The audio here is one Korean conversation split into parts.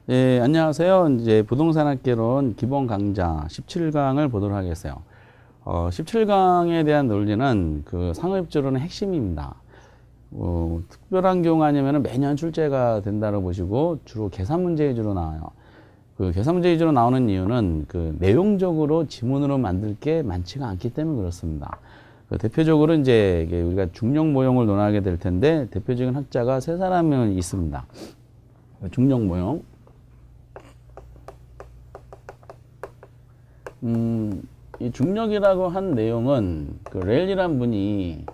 예, 안녕하세요. 이제 부동산학개론 기본 강좌 17강을 보도록 하겠어요. 17강에 대한 논리는 그 상호입주로는 핵심입니다. 특별한 경우 아니면 매년 출제가 된다고 보시고 주로 계산 문제 위주로 나와요. 그 계산 문제 위주로 나오는 이유는 그 내용적으로 지문으로 만들 게 많지가 않기 때문에 그렇습니다. 대표적으로 이제 우리가 중력 모형을 논하게 될 텐데 대표적인 학자가 세 사람이 있습니다. 중력 모형. 이 중력이라고 한 내용은 그 렐이란 분이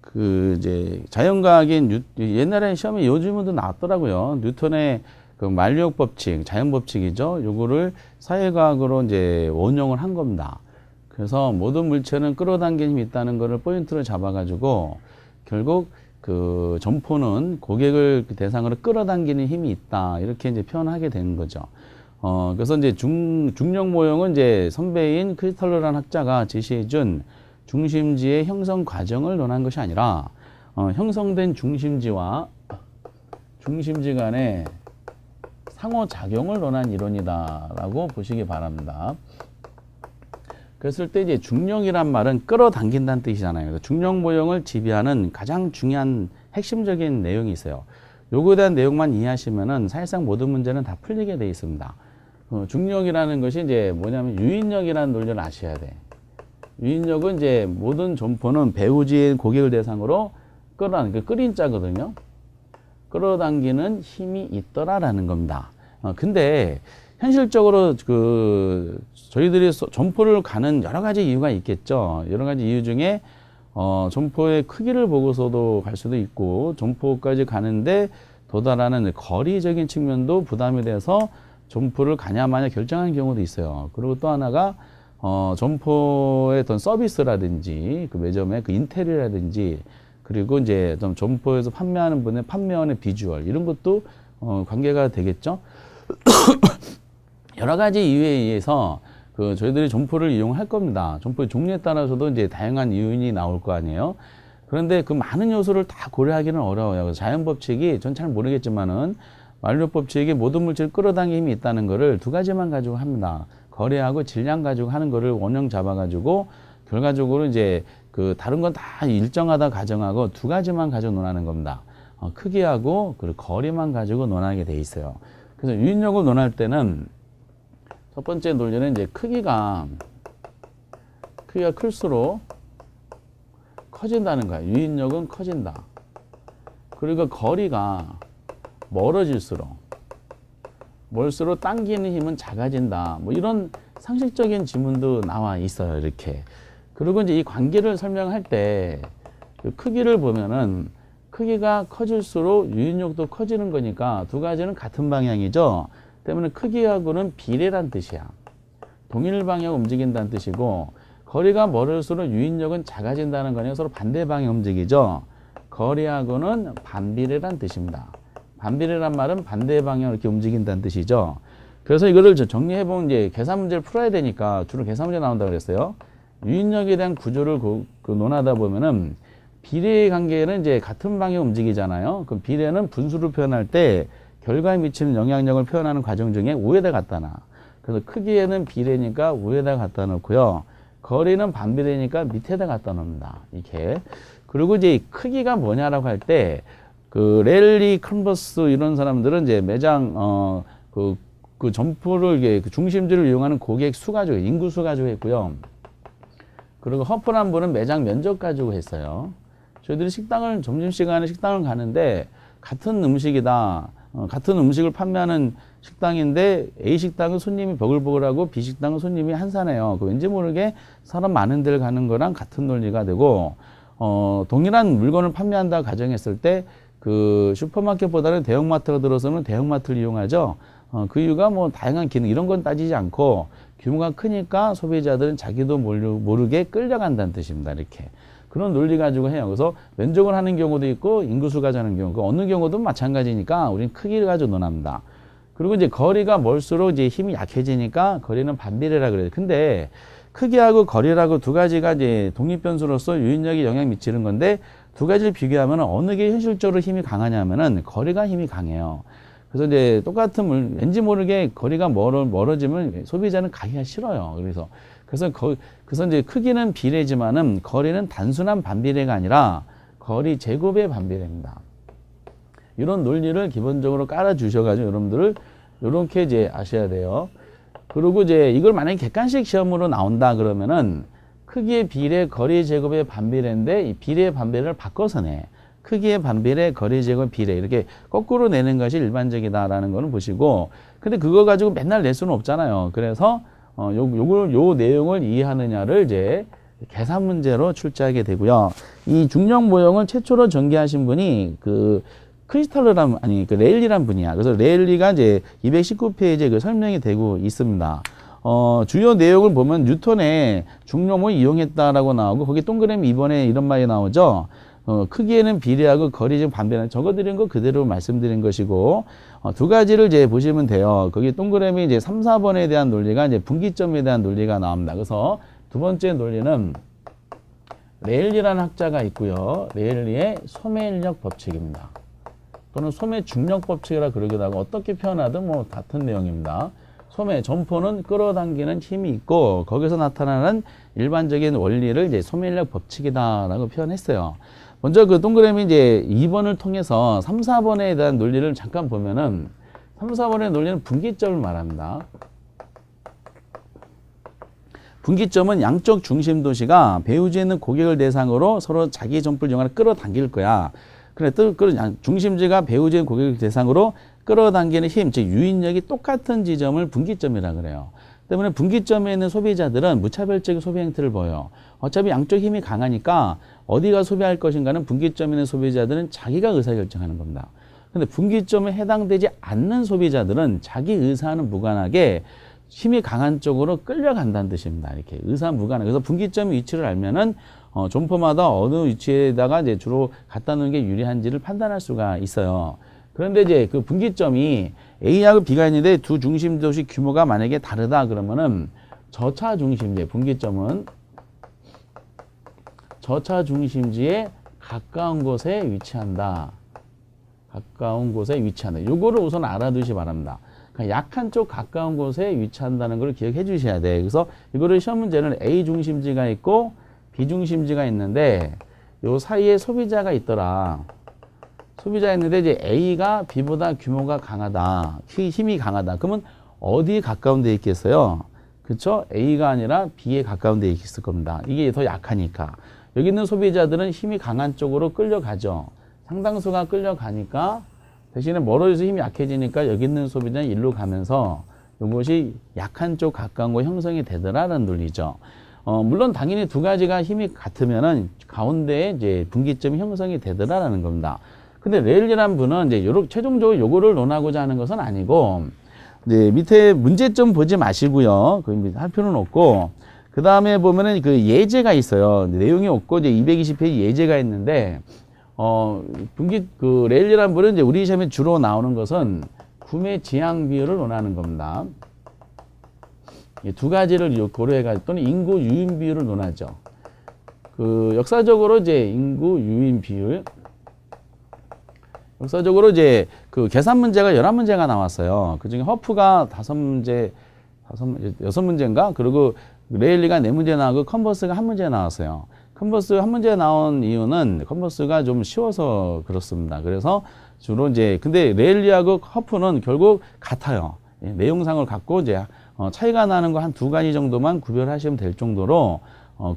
그 이제 자연과학인 옛날에 시험에 요즘에도 나왔더라고요. 뉴턴의 그 만력 법칙, 자연 법칙이죠. 요거를 사회과학으로 이제 원용을 한 겁니다. 그래서 모든 물체는 끌어당기는 힘이 있다는 거를 포인트로 잡아가지고 결국 그 점포는 고객을 대상으로 끌어당기는 힘이 있다. 이렇게 이제 표현하게 되는 거죠. 그래서 이제 중력 모형은 이제 선배인 크리스탈러라는 학자가 제시해준 중심지의 형성 과정을 논한 것이 아니라, 형성된 중심지와 중심지 간의 상호작용을 논한 이론이다라고 보시기 바랍니다. 그랬을 때 이제 중력이란 말은 끌어당긴다는 뜻이잖아요. 그래서 중력 모형을 지배하는 가장 중요한 핵심적인 내용이 있어요. 요거에 대한 내용만 이해하시면은 사실상 모든 문제는 다 풀리게 돼 있습니다. 중력이라는 것이 이제 뭐냐면 유인력이라는 논리를 아셔야 돼. 유인력은 이제 모든 점포는 배우지의 고객을 대상으로 끓인 자거든요. 끌어당기는 힘이 있더라라는 겁니다. 근데 현실적으로 저희들이 점포를 가는 여러 가지 이유가 있겠죠. 여러 가지 이유 중에 점포의 크기를 보고서도 갈 수도 있고 점포까지 가는데 도달하는 거리적인 측면도 부담이 돼서 점포를 가냐 마냐 결정하는 경우도 있어요. 그리고 또 하나가 점포의 어떤 서비스라든지 그 매점의 그 인테리어라든지 그리고 이제 좀 점포에서 판매하는 분의 판매원의 비주얼 이런 것도 관계가 되겠죠. 여러 가지 이유에 의해서 저희들이 점포를 이용할 겁니다. 점포의 종류에 따라서도 이제 다양한 요인이 나올 거 아니에요. 그런데 그 많은 요소를 다 고려하기는 어려워요. 자연 법칙이 전 잘 모르겠지만은 만력 법칙이 모든 물질을 끌어당기는 힘이 있다는 거를 두 가지만 가지고 합니다. 거리하고 질량 가지고 하는 거를 원형 잡아가지고 결과적으로 이제 다른 건 다 일정하다 가정하고 두 가지만 가지고 논하는 겁니다. 크기하고 그리고 거리만 가지고 논하게 돼 있어요. 그래서 유인력을 논할 때는 첫 번째 논리는 이제 크기가 클수록 커진다는 거예요. 유인력은 커진다. 그리고 거리가 멀수록 당기는 힘은 작아진다. 뭐 이런 상식적인 지문도 나와 있어요. 이렇게. 그리고 이제 이 관계를 설명할 때 크기를 보면은 크기가 커질수록 유인력도 커지는 거니까 두 가지는 같은 방향이죠. 때문에 크기하고는 비례란 뜻이야. 동일 방향 움직인다는 뜻이고 거리가 멀을수록 유인력은 작아진다는 거냐 서로 반대 방향 움직이죠. 거리하고는 반비례란 뜻입니다. 반비례란 말은 반대 방향으로 이렇게 움직인다는 뜻이죠. 그래서 이거를 정리해보면 이제 계산 문제를 풀어야 되니까 주로 계산 문제 나온다고 그랬어요. 유인력에 대한 구조를 논하다 보면은 비례의 관계는 이제 같은 방향 움직이잖아요. 그럼 비례는 분수로 표현할 때 결과에 미치는 영향력을 표현하는 과정 중에 우에다 갖다 놔. 그래서 크기에는 비례니까 우에다 갖다 놓고요. 거리는 반비례니까 밑에다 갖다 놓습니다. 이렇게. 그리고 이제 이 크기가 뭐냐라고 할 때 랠리, 컨버스 이런 사람들은 이제 매장 점포를 이게 중심지를 이용하는 고객 수 가지고 인구 수 가지고 했고요. 그리고 허프란 분은 매장 면적 가지고 했어요. 저희들이 점심시간에 식당을 가는데 같은 음식이다. 같은 음식을 판매하는 식당인데 A 식당은 손님이 버글버글하고 B 식당은 손님이 한산해요. 왠지 모르게 사람 많은 데를 가는 거랑 같은 논리가 되고 동일한 물건을 판매한다 가정했을 때 슈퍼마켓보다는 대형마트가 들어서는 대형마트를 이용하죠. 그 이유가 뭐 다양한 기능 이런 건 따지지 않고 규모가 크니까 소비자들은 자기도 모르게 끌려간다는 뜻입니다. 이렇게. 그런 논리 가지고 해요. 그래서 면적을 하는 경우도 있고 인구수가 하는 경우, 어느 경우도 마찬가지니까 우리는 크기를 가지고 논합니다. 그리고 이제 거리가 멀수록 이제 힘이 약해지니까 거리는 반비례라 그래요. 근데 크기하고 거리라고 두 가지가 이제 독립변수로서 유인력이 영향 미치는 건데 두 가지를 비교하면 어느 게 현실적으로 힘이 강하냐면은 거리가 힘이 강해요. 그래서 이제 똑같은 왠지 모르게 거리가 멀어지면 소비자는 가기가 싫어요. 그래서 이제 크기는 비례지만은 거리는 단순한 반비례가 아니라 거리 제곱의 반비례입니다. 이런 논리를 기본적으로 깔아 주셔가지고 여러분들을 이렇게 이제 아셔야 돼요. 그리고 이제 이걸 만약에 객관식 시험으로 나온다 그러면은 크기의 비례, 거리 제곱의 반비례인데 이 비례 반비례를 바꿔서 내. 크기의 반비례, 거리 제곱 비례 이렇게 거꾸로 내는 것이 일반적이다라는 거는 보시고, 근데 그거 가지고 맨날 낼 수는 없잖아요. 그래서 요 내용을 이해하느냐를 이제 계산 문제로 출제하게 되고요. 이 중력 모형을 최초로 전개하신 분이 그 레일리란 분이야. 그래서 레일리가 이제 219페이지에 그 설명이 되고 있습니다. 주요 내용을 보면 뉴턴의 중력을 이용했다라고 나오고, 거기 동그라미 2번에 이런 말이 나오죠. 크기에는 비례하고 거리 지금 반비례. 적어드린 거 그대로 말씀드린 것이고, 두 가지를 이제 보시면 돼요. 거기 동그라미 이제 3, 4번에 대한 논리가 이제 분기점에 대한 논리가 나옵니다. 그래서 두 번째 논리는 레일리라는 학자가 있고요. 레일리의 소매인력 법칙입니다. 또는 소매 중력 법칙이라 그러기도 하고, 어떻게 표현하든 뭐 같은 내용입니다. 소매, 점포는 끌어당기는 힘이 있고 거기서 나타나는 일반적인 원리를 이제 소매인력 법칙이다라고 표현했어요. 먼저 그 동그라미 이제 2번을 통해서 3, 4번에 대한 논리를 잠깐 보면은 3, 4번의 논리는 분기점을 말합니다. 분기점은 양쪽 중심 도시가 배후지에 있는 고객을 대상으로 서로 자기 점포를 이용하여 끌어당길 거야. 그래, 중심지가 배후지의 고객을 대상으로 끌어당기는 힘, 즉 유인력이 똑같은 지점을 분기점이라 그래요. 때문에 분기점에 있는 소비자들은 무차별적인 소비 행태를 보여요. 어차피 양쪽 힘이 강하니까 어디가 소비할 것인가는 분기점에 있는 소비자들은 자기가 의사결정하는 겁니다. 근데 분기점에 해당되지 않는 소비자들은 자기 의사와는 무관하게 힘이 강한 쪽으로 끌려간다는 뜻입니다. 이렇게 의사 무관하게. 그래서 분기점 위치를 알면은 점포마다 어느 위치에다가 이제 주로 갖다 놓는 게 유리한지를 판단할 수가 있어요. 그런데 이제 그 분기점이 A하고 B가 있는데 두 중심 도시 규모가 만약에 다르다 그러면은 저차 중심지, 분기점은 저차 중심지에 가까운 곳에 위치한다. 가까운 곳에 위치한다. 요거를 우선 알아두시 바랍니다. 그러니까 약한 쪽 가까운 곳에 위치한다는 걸 기억해 주셔야 돼. 그래서 이거를 시험 문제는 A 중심지가 있고 B 중심지가 있는데 요 사이에 소비자가 있더라. 소비자 있는데 이제 A가 B보다 규모가 강하다. 힘이 강하다. 그러면 어디에 가까운 데 있겠어요? 그쵸? A가 아니라 B에 가까운 데 있을 겁니다. 이게 더 약하니까. 여기 있는 소비자들은 힘이 강한 쪽으로 끌려가죠. 상당수가 끌려가니까 대신에 멀어져서 힘이 약해지니까 여기 있는 소비자는 일로 가면서 이것이 약한 쪽 가까운 곳 형성이 되더라라는 논리죠. 물론 당연히 두 가지가 힘이 같으면은 가운데에 이제 분기점이 형성이 되더라라는 겁니다. 근데 레일리란 분은 이제 최종적으로 요거를 논하고자 하는 것은 아니고, 이제 밑에 문제점 보지 마시고요. 할 필요는 없고, 그 다음에 보면은 그 예제가 있어요. 내용이 없고, 이제 220페이지 예제가 있는데, 레일리란 분은 이제 우리 시험에 주로 나오는 것은 구매 지향 비율을 논하는 겁니다. 두 가지를 고려해가지고, 또는 인구 유인 비율을 논하죠. 역사적으로 이제 인구 유인 비율, 역사적으로 이제 그 계산 문제가 11문제가 나왔어요. 그 중에 허프가 6문제인가? 그리고 레일리가 4문제 나오고 컨버스가 1문제 나왔어요. 컨버스 1문제 나온 이유는 컨버스가 좀 쉬워서 그렇습니다. 그래서 주로 이제, 근데 레일리하고 허프는 결국 같아요. 내용상을 갖고 이제 차이가 나는 거 한 2가지 정도만 구별하시면 될 정도로,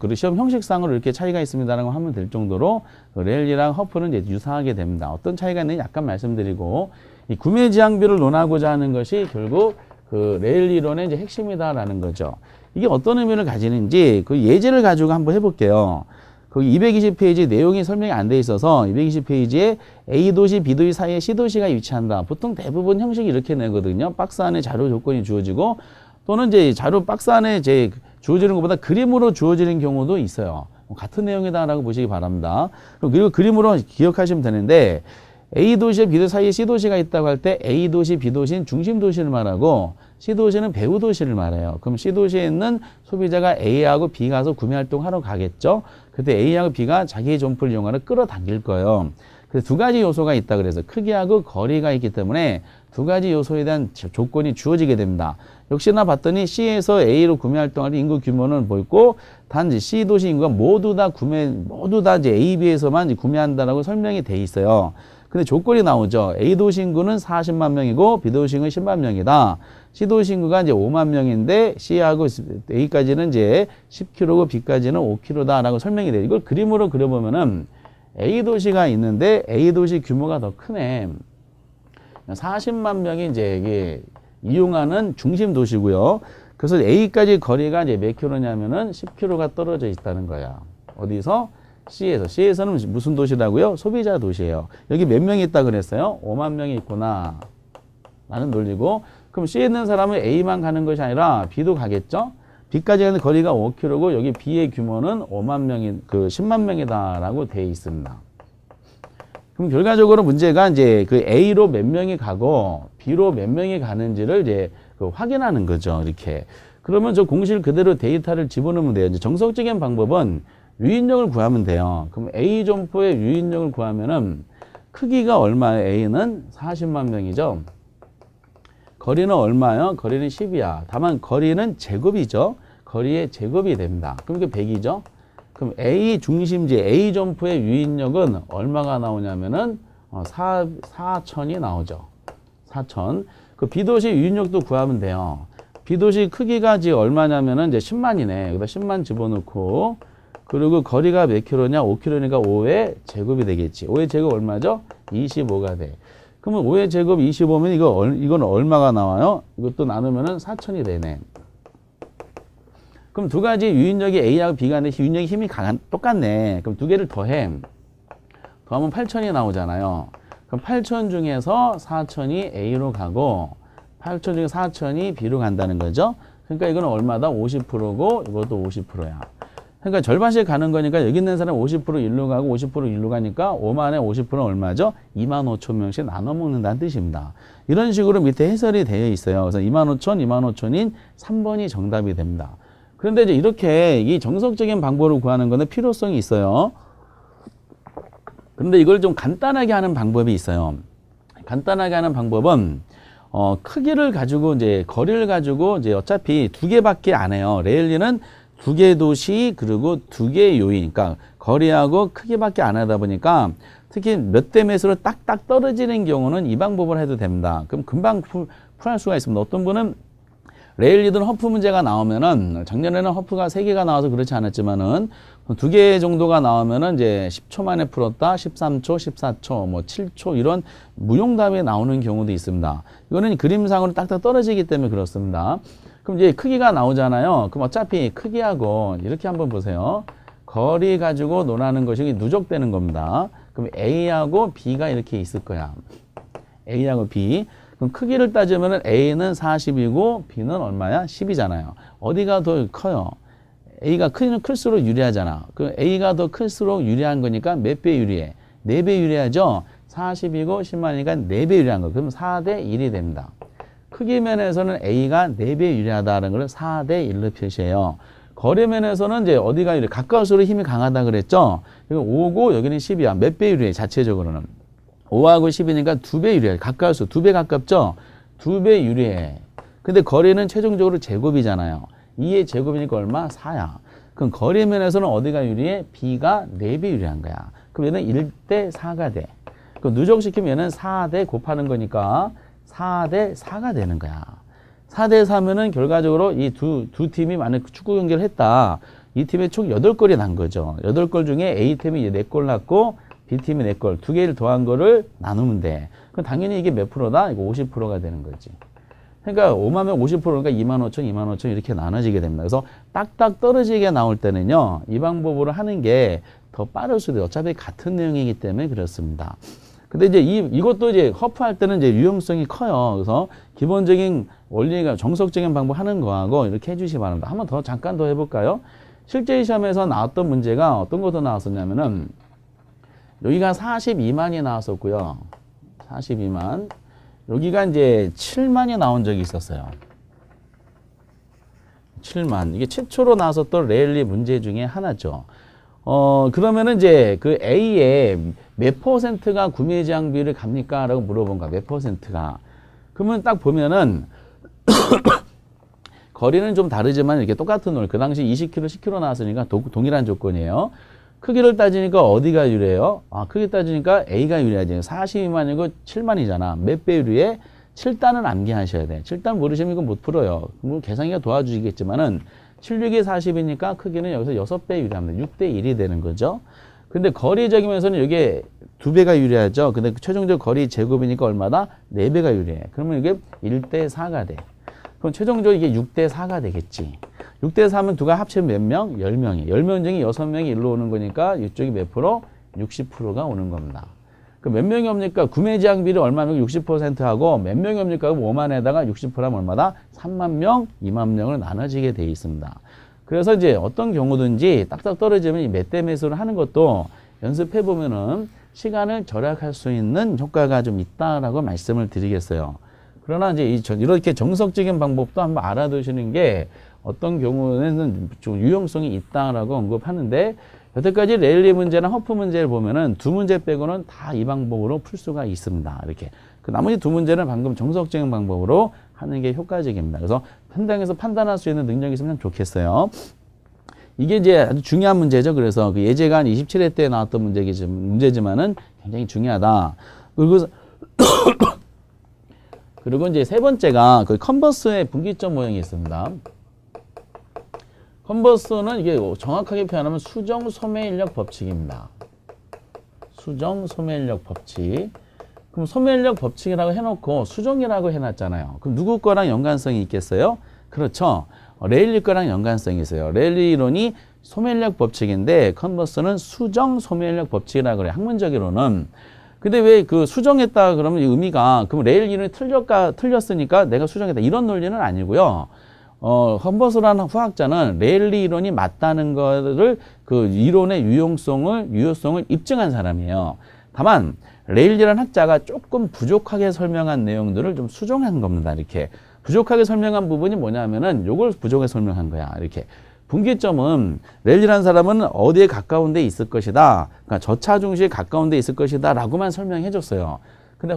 그리고 시험 형식상으로 이렇게 차이가 있습니다라는 거 하면 될 정도로 레일리랑 허프는 이제 유사하게 됩니다. 어떤 차이가 있는지 약간 말씀드리고, 이 구매 지향비를 논하고자 하는 것이 결국 그 레일리론의 이제 핵심이다라는 거죠. 이게 어떤 의미를 가지는지 그 예제를 가지고 한번 해볼게요. 거기 220페이지 내용이 설명이 안 돼 있어서 220페이지에 A도시, B도시 사이에 C도시가 위치한다. 보통 대부분 형식이 이렇게 내거든요. 박스 안에 자료 조건이 주어지고, 또는 이제 자료 박스 안에 이제 주어지는 것보다 그림으로 주어지는 경우도 있어요. 같은 내용이다라고 보시기 바랍니다. 그리고 그림으로 기억하시면 되는데, A도시와 B도시 사이에 C도시가 있다고 할 때 A도시, B도시는 중심도시를 말하고 C도시는 배후도시를 말해요. 그럼 C도시에 있는 소비자가 A하고 B가 가서 구매활동 하러 가겠죠. 그때 A하고 B가 자기의 점포를 이용하여 끌어당길 거예요. 그래서 두 가지 요소가 있다 그래서 크기하고 거리가 있기 때문에 두 가지 요소에 대한 조건이 주어지게 됩니다. 역시나 봤더니 C에서 A로 구매 활동할 때 인구 규모는 뭐 있고 단지 C 도시 인구가 모두 다 이제 A, B에서만 구매한다라고 설명이 돼 있어요. 근데 조건이 나오죠. A 도시 인구는 40만 명이고 B 도시 인구는 10만 명이다. C 도시 인구가 이제 5만 명인데 C하고 A까지는 이제 10km고 B까지는 5km다라고 설명이 돼요. 이걸 그림으로 그려보면은 A 도시가 있는데 A 도시 규모가 더 크네. 40만 명이 이제 이게 이용하는 중심 도시고요. 그래서 A까지 거리가 이제 몇 킬로냐면은 10km가 떨어져 있다는 거야. 어디서? C에서. C에서는 무슨 도시라고요? 소비자 도시예요. 여기 몇 명이 있다 그랬어요? 5만 명이 있구나. 라는 논리고. 그럼 C에 있는 사람은 A만 가는 것이 아니라 B도 가겠죠? B까지 가는 거리가 5km고 여기 B의 규모는 5만 명이 10만 명이다라고 돼 있습니다. 그럼 결과적으로 문제가 이제 그 A로 몇 명이 가고 B로 몇 명이 가는지를 이제 확인하는 거죠. 이렇게. 그러면 저 공식 그대로 데이터를 집어넣으면 돼요. 이제 정석적인 방법은 유인력을 구하면 돼요. 그럼 A 점포의 유인력을 구하면은 크기가 얼마예요? A는 40만 명이죠. 거리는 얼마예요? 거리는 10이야. 다만 거리는 제곱이죠. 거리의 제곱이 됩니다. 그럼 이게 100이죠. 그럼 A 중심지 A 점포의 유인력은 얼마가 나오냐면은 4천이 나오죠. 4천. 그 B도시 유인력도 구하면 돼요. B도시 크기가 지금 얼마냐면은 이제 10만이네. 여기다 10만 집어넣고 그리고 거리가 몇 킬로냐? 5킬로니까 5의 제곱이 되겠지. 5의 제곱 얼마죠? 25가 돼. 그러면 5의 제곱 25면 이건 얼마가 나와요? 이것도 나누면은 4천이 되네. 그럼 두 가지 유인력이 A하고 B가 있는데 유인력의 힘이 똑같네. 그럼 두 개를 더해. 더하면 8천이 나오잖아요. 그럼 8천 중에서 4천이 A로 가고 8천 중에 4천이 B로 간다는 거죠. 그러니까 이거는 얼마다? 50%고 이것도 50%야. 그러니까 절반씩 가는 거니까 여기 있는 사람 50% 일로 가고 50% 일로 가니까 5만에 50%는 얼마죠? 2만 5천 명씩 나눠 먹는다는 뜻입니다. 이런 식으로 밑에 해설이 되어 있어요. 그래서 2만 5천, 2만 5천인 3번이 정답이 됩니다. 그런데 이제 이렇게 이 정석적인 방법을 구하는 거는 필요성이 있어요. 그런데 이걸 좀 간단하게 하는 방법이 있어요. 간단하게 하는 방법은 크기를 가지고 이제 거리를 가지고 이제 어차피 두 개밖에 안 해요. 레일리는 두 개 도시 그리고 두 개 요인, 그러니까 거리하고 크기밖에 안 하다 보니까 특히 몇 대 몇으로 딱딱 떨어지는 경우는 이 방법을 해도 됩니다. 그럼 금방 풀할 수가 있습니다. 어떤 분은 레일리든 허프 문제가 나오면은 작년에는 허프가 3개가 나와서 그렇지 않았지만은 2개 정도가 나오면은 이제 10초 만에 풀었다, 13초, 14초, 뭐 7초 이런 무용답이 나오는 경우도 있습니다. 이거는 그림상으로 딱딱 떨어지기 때문에 그렇습니다. 그럼 이제 크기가 나오잖아요. 그럼 어차피 크기하고 이렇게 한번 보세요. 거리 가지고 논하는 것이 누적되는 겁니다. 그럼 A하고 B가 이렇게 있을 거야. A하고 B. 그럼 크기를 따지면은 A는 40이고 B는 얼마야? 10이잖아요. 어디가 더 커요? A가 크기는 클수록 유리하잖아. 그 A가 더 클수록 유리한 거니까 몇 배 유리해? 4배 유리하죠? 40이고 10만이니까 4배 유리한 거. 그럼 4대 1이 됩니다. 크기 면에서는 A가 4배 유리하다는 걸 4대 1로 표시해요. 거리 면에서는 이제 어디가 유리해? 가까울수록 힘이 강하다 그랬죠? 이거 5고 여기는 10이야. 몇 배 유리해? 자체적으로는. 5하고 10이니까 2배 유리해. 가까울수록 2배 가깝죠? 2배 유리해. 근데 거리는 최종적으로 제곱이잖아요. 2의 제곱이니까 얼마? 4야. 그럼 거리 면에서는 어디가 유리해? B가 4배 유리한 거야. 그럼 얘는 1대 4가 돼. 그럼 누적시키면 얘는 4대 곱하는 거니까 4대 4가 되는 거야. 4대 4면은 결과적으로 이 두 팀이 만약 축구 경기를 했다. 이 팀에 총 8골이 난 거죠. 8골 중에 A팀이 4골 났고 B팀이 4골, 2개를 더한 거를 나누면 돼. 그럼 당연히 이게 몇 프로다? 이거 50%가 되는 거지. 그러니까 5만면 50%니까 2만 5천, 2만 5천 이렇게 나눠지게 됩니다. 그래서 딱딱 떨어지게 나올 때는요, 이 방법으로 하는 게 더 빠를 수도 있어요. 어차피 같은 내용이기 때문에 그렇습니다. 근데 이제 이것도 이제 허프할 때는 이제 유용성이 커요. 그래서 기본적인 원리가 정석적인 방법 하는 거하고 이렇게 해주시기 바랍니다. 한번 더 잠깐 더 해볼까요? 실제 시험에서 나왔던 문제가 어떤 것도 나왔었냐면은 여기가 42만이 나왔었고요. 42만. 여기가 이제 7만이 나온 적이 있었어요. 7만. 이게 최초로 나왔었던 레일리 문제 중에 하나죠. 그러면은 이제 그 A의 몇 퍼센트가 구매 제한 비율을 갑니까? 라고 물어본 거야. 몇 퍼센트가. 그러면 딱 보면은 거리는 좀 다르지만 이렇게 똑같은 홀. 그 당시 20km, 10km 나왔으니까 동일한 조건이에요. 크기를 따지니까 어디가 유리해요? 크기 따지니까 A가 유리하지. 42만이고 7만이잖아. 몇 배 유리해? 7단은 암기하셔야 돼. 7단 모르시면 이거 못 풀어요. 뭐 계산기가 도와주시겠지만은 7, 6이 40이니까 크기는 여기서 6배 유리합니다. 6대 1이 되는 거죠. 근데 거리적이면서는 이게 2배가 유리하죠. 근데 최종적 거리 제곱이니까 얼마다? 4배가 유리해. 그러면 이게 1대 4가 돼. 그럼 최종적으로 이게 6대 4가 되겠지. 6대 4면 두가 합치면 몇 명? 10명이. 10명 중에 6명이 일로 오는 거니까 이쪽이 몇 프로? 60%가 오는 겁니다. 그 몇 명이 옵니까? 구매 제한 비율이 얼마면 60%하고 몇 명이 옵니까? 5만에다가 60%하면 얼마다? 3만 명, 2만 명을 나눠지게 돼 있습니다. 그래서 이제 어떤 경우든지 딱딱 떨어지면 이 몇 대 매수를 하는 것도 연습해 보면은 시간을 절약할 수 있는 효과가 좀 있다라고 말씀을 드리겠어요. 그러나 이제 이렇게 정석적인 방법도 한번 알아두시는 게 어떤 경우에는 좀 유용성이 있다라고 언급하는데 여태까지 레일리 문제나 허프 문제를 보면은 두 문제 빼고는 다 이 방법으로 풀 수가 있습니다. 이렇게. 그 나머지 두 문제는 방금 정석적인 방법으로 하는 게 효과적입니다. 그래서 현장에서 판단할 수 있는 능력이 있으면 좋겠어요. 이게 이제 아주 중요한 문제죠. 그래서 그 예제가 한 27회 때 나왔던 문제지만은 굉장히 중요하다. 그리고 이제 세 번째가 그 컨버스의 분기점 모형이 있습니다. 컨버스는 이게 정확하게 표현하면 수정 소매인력 법칙입니다. 수정 소매인력 법칙. 그럼 소매인력 법칙이라고 해놓고 수정이라고 해놨잖아요. 그럼 누구 거랑 연관성이 있겠어요? 그렇죠. 레일리 거랑 연관성이 있어요. 레일리 이론이 소매인력 법칙인데 컨버스는 수정 소매인력 법칙이라고 그래요. 학문적으로는. 근데 왜 그 수정했다 그러면 이 의미가 그럼 레일 이론이 틀렸으니까 내가 수정했다 이런 논리는 아니고요. 컨버스라는 후학자는 레일리 이론이 맞다는 거를 그 이론의 유효성을 입증한 사람이에요. 다만 레일리라는 학자가 조금 부족하게 설명한 내용들을 좀 수정한 겁니다. 이렇게 부족하게 설명한 부분이 뭐냐면은 요걸 부족하게 설명한 거야. 이렇게 분기점은 레일리라는 사람은 어디에 가까운 데 있을 것이다. 그러니까 저차 중시에 가까운 데 있을 것이다 라고만 설명해 줬어요. 근데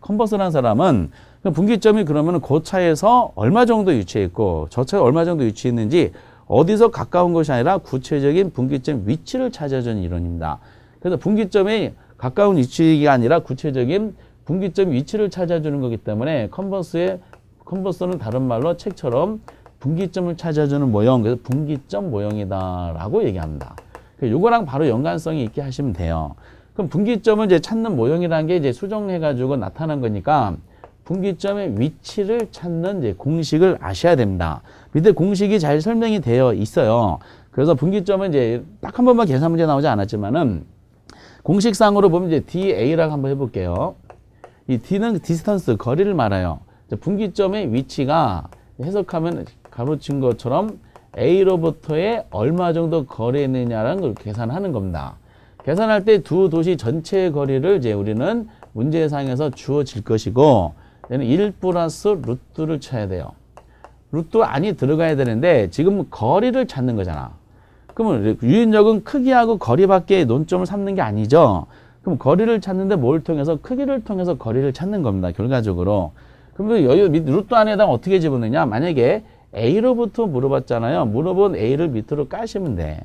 컨버스라는 사람은 분기점이 그러면 그 차에서 얼마 정도 위치해 있고 저 차에 얼마 정도 위치했는지 어디서 가까운 것이 아니라 구체적인 분기점 위치를 찾아주는 이론입니다. 그래서 분기점이 가까운 위치가 아니라 구체적인 분기점 위치를 찾아주는 거기 때문에 컨버스는 다른 말로 책처럼 분기점을 찾아주는 모형, 그래서 분기점 모형이다라고 얘기합니다. 요거랑 바로 연관성이 있게 하시면 돼요. 그럼 분기점을 이제 찾는 모형이라는 게 이제 수정해가지고 나타난 거니까 분기점의 위치를 찾는 이제 공식을 아셔야 됩니다. 밑에 공식이 잘 설명이 되어 있어요. 그래서 분기점은 이제 딱 한 번만 계산 문제 나오지 않았지만은 공식상으로 보면 이제 DA라고 한번 해볼게요. 이 D는 디스턴스, 거리를 말해요. 분기점의 위치가 해석하면 가로친 것처럼 A로부터의 얼마 정도 거리에 있느냐라는 걸 계산하는 겁니다. 계산할 때 두 도시 전체의 거리를 이제 우리는 문제상에서 주어질 것이고 얘는 1 플러스 루트를 쳐야 돼요. 루트 안이 들어가야 되는데 지금 거리를 찾는 거잖아. 그러면 유인력은 크기하고 거리밖에 논점을 삼는 게 아니죠. 그럼 거리를 찾는데 뭘 통해서? 크기를 통해서 거리를 찾는 겁니다. 결과적으로. 그러면 여기 루트 안에다가 어떻게 집어넣냐? 만약에 A로부터 물어봤잖아요. 물어본 A를 밑으로 까시면 돼.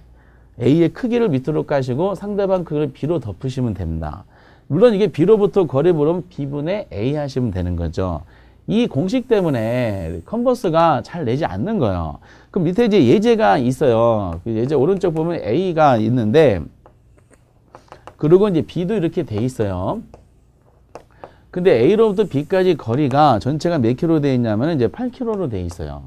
A의 크기를 밑으로 까시고 상대방 크기를 B로 덮으시면 됩니다. 물론 이게 B로부터 거리 물으면 B분의 A 하시면 되는 거죠. 이 공식 때문에 컨버스가 잘 내지 않는 거예요. 그럼 밑에 이제 예제가 있어요. 예제 오른쪽 보면 A가 있는데 그리고 이제 B도 이렇게 돼 있어요. 근데 A로부터 B까지 거리가 전체가 몇 킬로 돼 있냐면 이제 8킬로로 돼 있어요.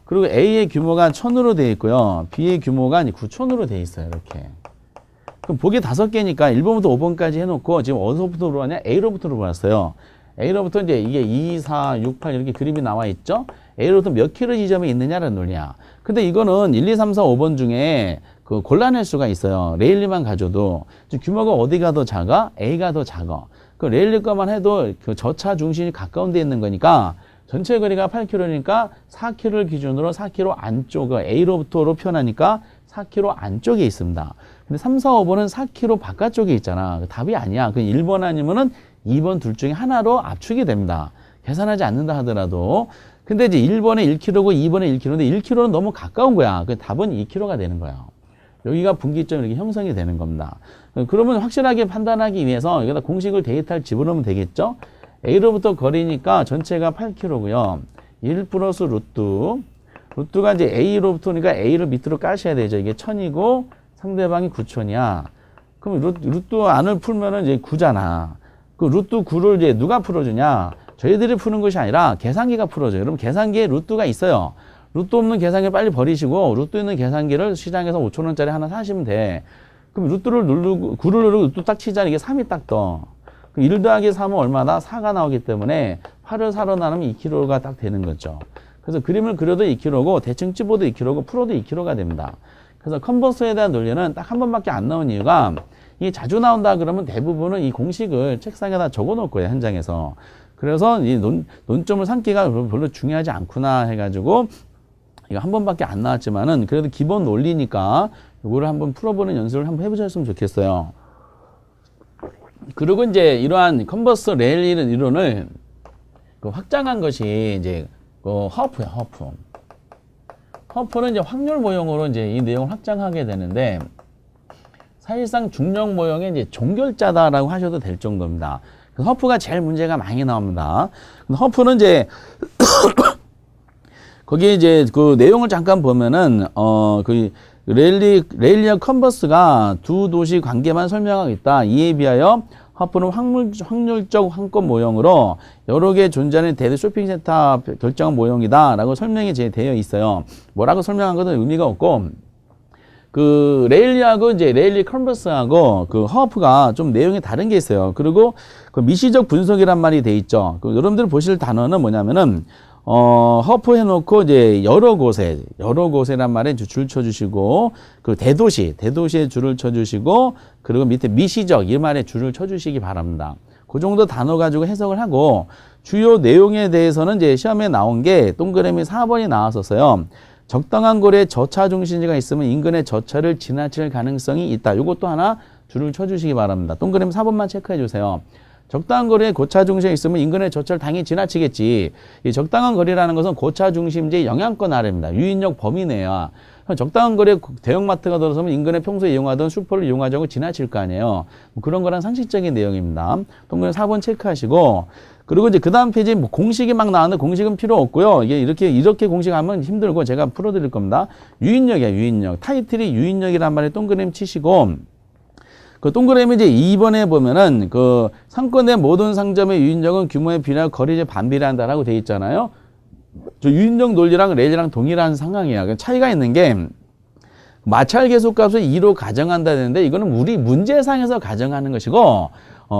그리고 A의 규모가 1000으로 돼 있고요. B의 규모가 9000으로 돼 있어요. 이렇게. 그럼 보기 5개니까 1번부터 5번까지 해놓고 지금 어디서부터 들어왔냐? A로부터 들어왔어요. A로부터 이제 이게 2, 4, 6, 8 이렇게 그림이 나와 있죠? A로부터 몇 킬로 지점이 있느냐라는 논리야. 근데 이거는 1, 2, 3, 4, 5번 중에 그 골라낼 수가 있어요. 레일리만 가져도. 규모가 어디가 더 작아? A가 더 작아. 그 레일리 것만 해도 그 저차 중심이 가까운 데 있는 거니까 전체 거리가 8km니까 4km를 기준으로 4km 안쪽을 A로부터로 표현하니까 4km 안쪽에 있습니다. 근데 3, 4, 5번은 4km 바깥쪽에 있잖아. 답이 아니야. 그 1번 아니면은 2번 둘 중에 하나로 압축이 됩니다. 계산하지 않는다 하더라도. 근데 이제 1번에 1km고 2번에 1km인데 1km는 너무 가까운 거야. 그 답은 2km가 되는 거야. 여기가 분기점이 이렇게 형성이 되는 겁니다. 그러면 확실하게 판단하기 위해서 여기다 공식을 데이터를 집어넣으면 되겠죠? A로부터 거리니까 전체가 8km고요. 1 플러스 루트가 이제 A로부터니까 A를 밑으로 까셔야 되죠. 이게 1000이고 상대방이 9000이야. 그럼 루트 안을 풀면은 이제 9잖아. 그 루트 9를 이제 누가 풀어주냐? 저희들이 푸는 것이 아니라 계산기가 풀어줘요. 그럼 계산기에 루트가 있어요. 루트 없는 계산기 빨리 버리시고 루트 있는 계산기를 시장에서 5,000원짜리 하나 사시면 돼. 그럼 루트를 누르고 9를 누르고 루트 딱 치자니 이게 3이 딱 떠. 그럼 1 더하기 3은 얼마다? 4가 나오기 때문에 8을 4로 나누면 2kg가 딱 되는 거죠. 그래서 그림을 그려도 2kg고 대칭 찝어도 2kg고 풀어도 2kg가 됩니다. 그래서 컨버스에 대한 논리는 딱 한 번밖에 안 나온 이유가 이게 자주 나온다 그러면 대부분은 이 공식을 책상에다 적어 놓을 거예요. 현장에서. 그래서 이 논점을 삼기가 별로 중요하지 않구나 해가지고 이거 한 번밖에 안 나왔지만은 그래도 기본 논리니까 이거를 한번 풀어보는 연습을 한번 해보셨으면 좋겠어요. 그리고 이제 이러한 컨버스 레일 이론을 확장한 것이 이제 허프야, 허프. 허프는 이제 확률 모형으로 이제 이 내용을 확장하게 되는데 사실상 중력 모형의 이제 종결자다라고 하셔도 될 정도입니다. 허프가 제일 문제가 많이 나옵니다. 허프는 이제 거기에 이제 그 내용을 잠깐 보면은 그 레일리와 컨버스가 두 도시 관계만 설명하고 있다. 이에 비하여 허프는 확률적 한권 모형으로 여러 개 존재하는 대대 쇼핑센터 결정한 모형이다라고 설명이 되어 있어요. 뭐라고 설명한 것은 의미가 없고 그 레일리하고 이제 레일리 컨버스하고 그 허프가 좀 내용이 다른 게 있어요. 그리고 그 미시적 분석이란 말이 돼 있죠. 그 여러분들 보실 단어는 뭐냐면은 허프 해놓고 이제 여러 곳에란 말에 줄 쳐주시고, 그 대도시에 줄을 쳐주시고, 그리고 밑에 미시적 이 말에 줄을 쳐주시기 바랍니다. 그 정도 단어 가지고 해석을 하고, 주요 내용에 대해서는 이제 시험에 나온 게 동그라미 4번이 나왔었어요. 적당한 거리에 저차 중심지가 있으면 인근의 저차를 지나칠 가능성이 있다. 이것도 하나 줄을 쳐주시기 바랍니다. 동그라미 4번만 체크해 주세요. 적당한 거리에 고차 중심이 있으면 인근의 저차를 당연히 지나치겠지. 이 적당한 거리라는 것은 고차 중심지의 영향권 아래입니다. 유인력 범위 내야. 적당한 거리에 대형마트가 들어서면 인근에 평소에 이용하던 슈퍼를 이용하지 않고 지나칠 거 아니에요. 그런 거랑 상식적인 내용입니다. 동그라미 4번 체크하시고, 그리고 이제 그 다음 페이지 뭐 공식이 막 나왔는데 공식은 필요 없고요. 이게 이렇게 공식하면 힘들고 제가 풀어드릴 겁니다. 유인력이야, 유인력. 타이틀이 유인력이란 말에 동그라미 치시고, 그 동그라미 이제 2번에 보면은 그 상권의 모든 상점의 유인력은 규모에 비례하여 거리에 반비례한다라고 돼 있잖아요. 저 유인력 논리랑 레일이랑 동일한 상황이야. 차이가 있는 게 마찰 계수값을 2로 가정한다 되는데 이거는 우리 문제상에서 가정하는 것이고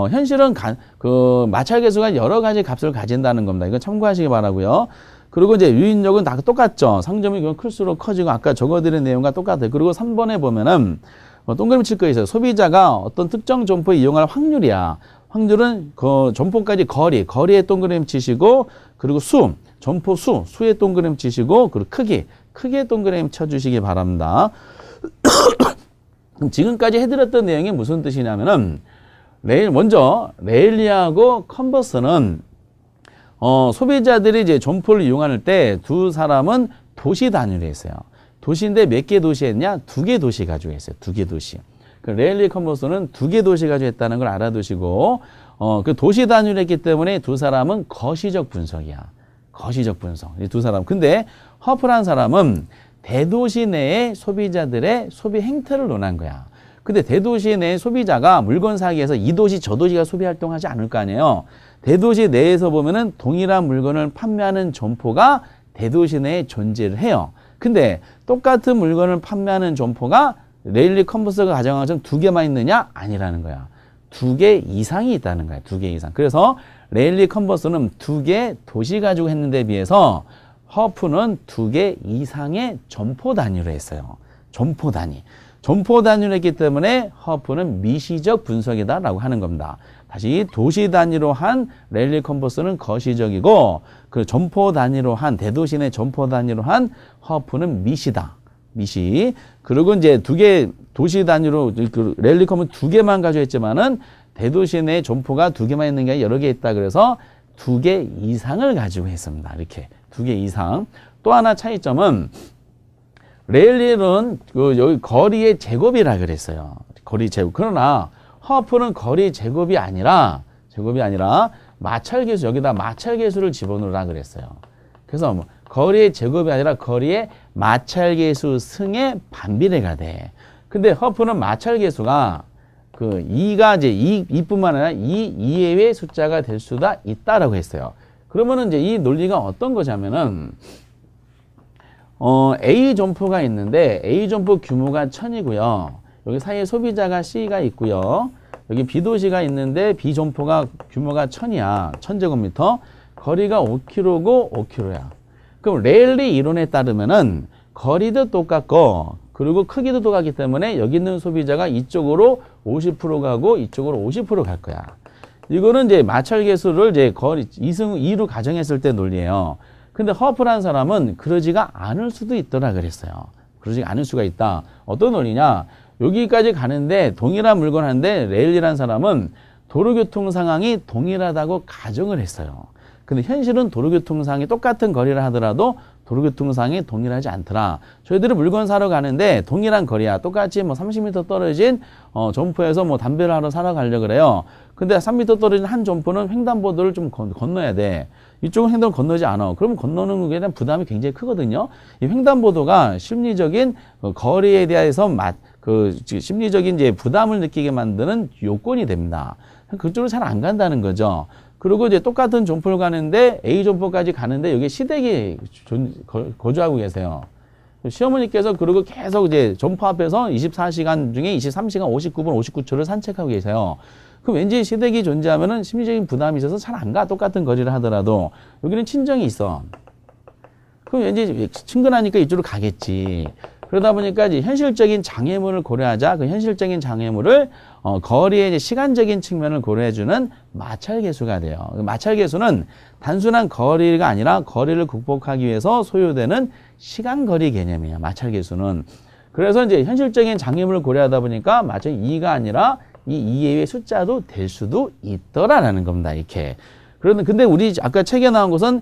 현실은 그 마찰 계수가 여러 가지 값을 가진다는 겁니다. 이거 참고하시기 바라고요. 그리고 이제 유인력은 다 똑같죠. 상점이 클수록 커지고 아까 적어드린 내용과 똑같아요. 그리고 3번에 보면은 동그라미 칠 거 있어요. 소비자가 어떤 특정 점포에 이용할 확률이야. 확률은 그 점포까지 거리에 동그라미 치시고, 그리고 점포 수에 동그라미 치시고, 그리고 크기에 동그라미 쳐주시기 바랍니다. 그럼 지금까지 해드렸던 내용이 무슨 뜻이냐면은, 먼저, 레일리하고 컨버스는, 소비자들이 이제 점포를 이용할 때 두 사람은 도시 단위로 했어요. 도시인데 몇 개 도시 했냐? 2개 도시 가지고 했어요. 2개 도시. 그 레일리 컨버스는 2개 도시 가지고 했다는 걸 알아두시고, 그 도시 단위로 했기 때문에 두 사람은 거시적 분석이야. 거시적 분석. 이 두 사람. 근데 허프라는 사람은 대도시 내의 소비자들의 소비 행태를 논한 거야. 근데 대도시 내의 소비자가 물건 사기 위해서 이 도시 저 도시가 소비 활동하지 않을 거 아니에요. 대도시 내에서 보면은 동일한 물건을 판매하는 점포가 대도시 내에 존재를 해요. 근데 똑같은 물건을 판매하는 점포가 레일리 컨버스가 가정한 것처럼 2개만 있느냐? 아니라는 거야. 2개 이상이 있다는 거야. 2개 이상. 그래서 레일리 컨버스는 2개 도시 가지고 했는데 비해서 허프는 2개 이상의 점포 단위로 했어요. 점포 단위. 점포 단위로 했기 때문에 허프는 미시적 분석이다라고 하는 겁니다. 다시 도시 단위로 한 레일리 컨버스는 거시적이고 그 점포 단위로 한 대도시 내 점포 단위로 한 허프는 미시다. 미시. 그리고 이제 두 개 도시 단위로 그 랠리 컴은 두 개만 가져있지만은 대도시 내 점포가 두 개만 있는 게 아니라 여러 개 있다. 그래서 두 개 이상을 가지고 있습니다. 이렇게 두 개 이상. 또 하나 차이점은 랠리는 그 여기 거리의 제곱이라 그랬어요. 거리 제곱. 그러나 허프는 거리 제곱이 아니라 마찰계수, 여기다 마찰계수를 집어넣으라 그랬어요. 그래서 뭐 거리의 제곱이 아니라 거리의 마찰계수 승의 반비례가 돼. 근데 허프는 마찰계수가 그 2가 이제 2뿐만 아니라 2 이외의 숫자가 될 수도 있다라고 했어요. 그러면은 이제 이 논리가 어떤 거냐면은 A 점포가 있는데 A 점포 규모가 1000이고요. 여기 사이에 소비자가 C가 있고요. 여기 B 도시가 있는데 B 점포가 규모가 1000이야. 1000제곱미터. 거리가 5km고 5km야. 그럼 랠리 이론에 따르면은 거리도 똑같고 그리고 크기도 똑같기 때문에 여기 있는 소비자가 이쪽으로 50% 가고 이쪽으로 50% 갈 거야. 이거는 이제 마찰계수를 이제 거리 2로 가정했을 때 논리예요. 근데 허프라는 사람은 그러지가 않을 수도 있더라 그랬어요. 그러지 않을 수가 있다. 어떤 논리냐? 여기까지 가는데 동일한 물건 하는데 랠리라는 사람은 도로교통 상황이 동일하다고 가정을 했어요. 근데 현실은 도로교통 상황이 똑같은 거리를 하더라도 도로교통 상황이 동일하지 않더라. 저희들이 물건 사러 가는데 동일한 거리야. 똑같이 뭐 30m 떨어진 점포에서 뭐 담배를 하러 사러 가려고 그래요. 근데 3m 떨어진 한 점포는 횡단보도를 좀 건너야 돼. 이쪽은 횡단을 건너지 않아. 그러면 건너는 것에 대한 부담이 굉장히 크거든요. 이 횡단보도가 심리적인 거리에 대해서 심리적인 이제 부담을 느끼게 만드는 요건이 됩니다. 그쪽으로 잘 안 간다는 거죠. 그리고 이제 똑같은 점포를 가는데 A 점포까지 가는데 여기 시댁이 거주하고 계세요. 시어머니께서 그리고 계속 이제 점포 앞에서 24시간 중에 23시간 59분 59초를 산책하고 계세요. 그럼 왠지 시댁이 존재하면은 심리적인 부담이 있어서 잘 안 가. 똑같은 거리를 하더라도. 여기는 친정이 있어. 그럼 왠지 친근하니까 이쪽으로 가겠지. 그러다 보니까 이제 현실적인 장애물을 고려하자. 그 현실적인 장애물을 거리의 이제 시간적인 측면을 고려해주는 마찰계수가 돼요. 마찰계수는 단순한 거리가 아니라 거리를 극복하기 위해서 소요되는 시간거리 개념이에요. 마찰계수는. 그래서 이제 현실적인 장애물을 고려하다 보니까 마찰 2가 아니라 이 이외의 숫자도 될 수도 있더라라는 겁니다. 이렇게. 그런데 근데 우리 아까 책에 나온 것은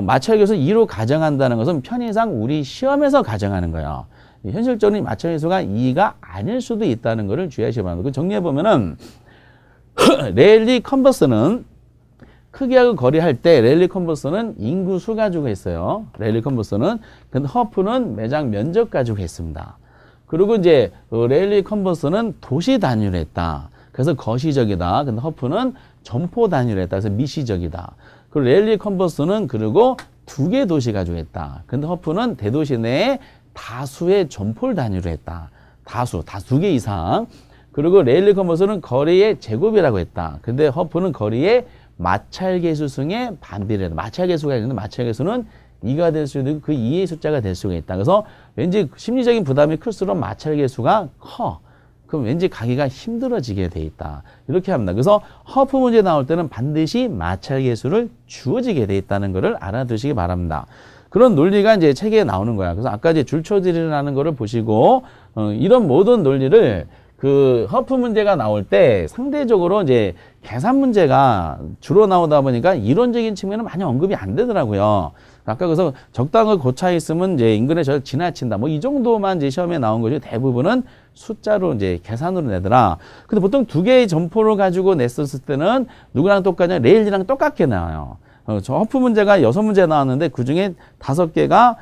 마찰계수 2로 가정한다는 것은 편의상 우리 시험에서 가정하는 거예요. 현실적인 마찰계수가 2가 아닐 수도 있다는 것을 주의하시기 바랍니다. 정리해 보면은 랠리 컨버스는 크기하고 거리할 때 랠리 컨버스는 인구수 가지고 했어요. 랠리 컨버스는. 근데 허프는 매장 면적 가지고 했습니다. 그리고 이제 랠리 컨버스는 도시 단위로 했다. 그래서 거시적이다. 근데 허프는 점포 단위로 했다. 그래서 미시적이다. 그리고 랠리 컨버스는 그리고 두 개 도시 가지고 했다. 근데 허프는 대도시 내에 다수의 점포를 단위로 했다. 다수 두 개 이상. 그리고 랠리 컨버스는 거리의 제곱이라고 했다. 근데 허프는 거리의 마찰계수 승의 반비례다. 마찰계수가 있는데 마찰계수는 2가 될 수도 있고 그 2의 숫자가 될 수가 있다. 그래서 왠지 심리적인 부담이 클수록 마찰계수가 커. 그럼 왠지 가기가 힘들어지게 돼 있다. 이렇게 합니다. 그래서 허프 문제 나올 때는 반드시 마찰계수를 주어지게 돼 있다는 것을 알아두시기 바랍니다. 그런 논리가 이제 책에 나오는 거야. 그래서 아까 이제 줄초들이라는 거를 보시고 이런 모든 논리를 그 허프 문제가 나올 때 상대적으로 이제 계산 문제가 주로 나오다 보니까 이론적인 측면은 많이 언급이 안 되더라고요. 아까 그래서 적당히 고차 있으면 이제 인근에 저 지나친다. 뭐 이 정도만 이제 시험에 나온 거죠. 대부분은 숫자로 이제 계산으로 내더라. 근데 보통 두 개의 점포를 가지고 냈었을 때는 누구랑 똑같냐? 레일이랑 똑같게 나와요. 저 허프 문제가 6문제 나왔는데 그 중에 5개가